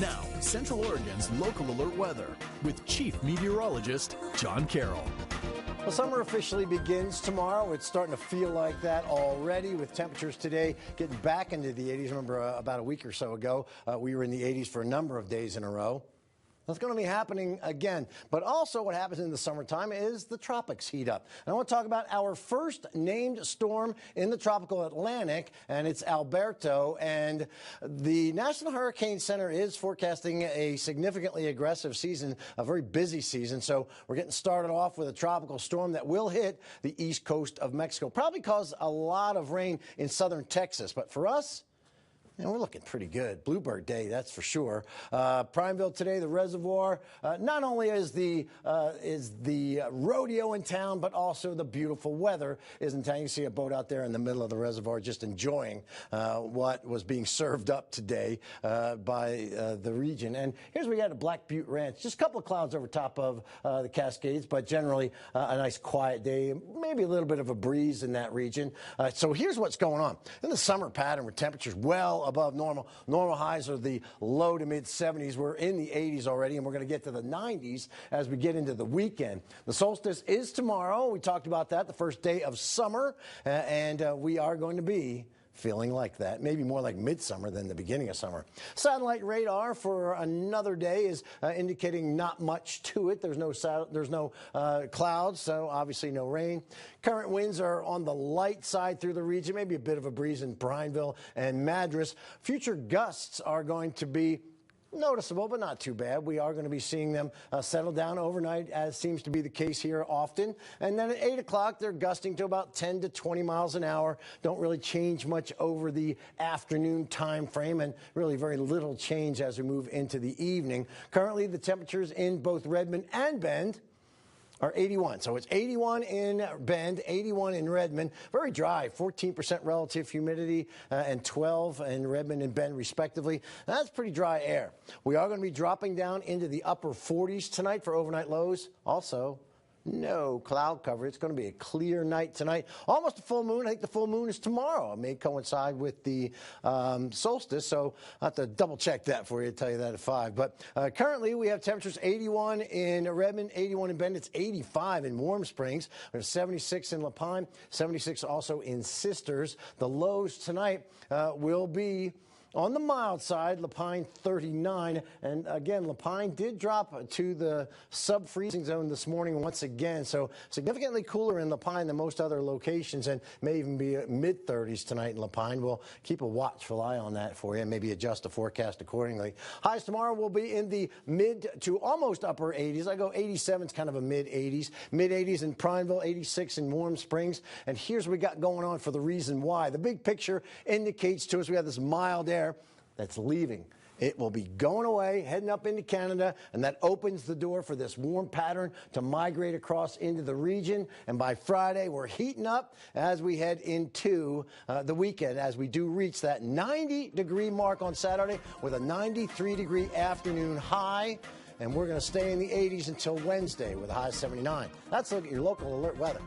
Now, Central Oregon's local alert weather with Chief Meteorologist John Carroll. Well, summer officially begins tomorrow. It's starting to feel like that already with temperatures today getting back into the 80s. Remember, about a week or so ago, we were in the 80s for a number of days in a row. That's going to be happening again. But also what happens in the summertime is the tropics heat up. And I want to talk about our first named storm in the tropical Atlantic, and it's Alberto. And the National Hurricane Center is forecasting a significantly aggressive season, a very busy season. So we're getting started off with a tropical storm that will hit the east coast of Mexico. Probably cause a lot of rain in southern Texas. But for us, and we're looking pretty good. Bluebird Day, that's for sure. Prineville today, the reservoir. Not only is the rodeo in town, but also the beautiful weather is in town. You can see a boat out there in the middle of the reservoir just enjoying what was being served up today by the region. And here's where we got at Black Butte Ranch. Just a couple of clouds over top of the Cascades, but generally a nice quiet day. Maybe a little bit of a breeze in that region. So here's what's going on. In the summer pattern with temperatures well above normal. Normal highs are the low to mid 70s. We're in the 80s already, and we're going to get to the 90s as we get into the weekend. The solstice is tomorrow. We talked about that, the first day of summer, and we are going to be feeling like that, maybe more like midsummer than the beginning of summer. Satellite radar for another day is indicating not much to it. There's no clouds, so obviously no rain. Current winds are on the light side through the region, maybe a bit of a breeze in Prineville and Madras. Future gusts are going to be noticeable, but not too bad. We are going to be seeing them settle down overnight, as seems to be the case here often. And then at 8 o'clock, they're gusting to about 10 to 20 miles an hour. Don't really change much over the afternoon time frame, and really very little change as we move into the evening. Currently, the temperatures in both Redmond and Bend are 81. So it's 81 in Bend, 81 in Redmond. Very dry, 14% relative humidity and 12 in Redmond and Bend, respectively. That's pretty dry air. We are going to be dropping down into the upper 40s tonight for overnight lows. Also, no cloud cover. It's going to be a clear night tonight. Almost a full moon. I think the full moon is tomorrow. It may coincide with the solstice, so I'll have to double check that for you, tell you that at 5. But currently we have temperatures 81 in Redmond, 81 in Bend. It's 85 in Warm Springs. We have 76 in La Pine, 76 also in Sisters. The lows tonight will be on the mild side, La Pine 39. And again, La Pine did drop to the sub-freezing zone this morning once again. So significantly cooler in La Pine than most other locations, and may even be mid-30s tonight in La Pine. We'll keep a watchful eye on that for you and maybe adjust the forecast accordingly. Highs tomorrow will be in the mid to almost upper 80s. I go 87 is kind of a mid-80s. Mid-80s in Prineville, 86 in Warm Springs. And here's what we got going on for the reason why. The big picture indicates to us we have this mild air that's leaving. It will be going away, heading up into Canada, and that opens the door for this warm pattern to migrate across into the region. And by Friday, we're heating up as we head into the weekend, as we do reach that 90-degree mark on Saturday with a 93-degree afternoon high. And we're going to stay in the 80s until Wednesday with a high of 79. That's your local alert weather.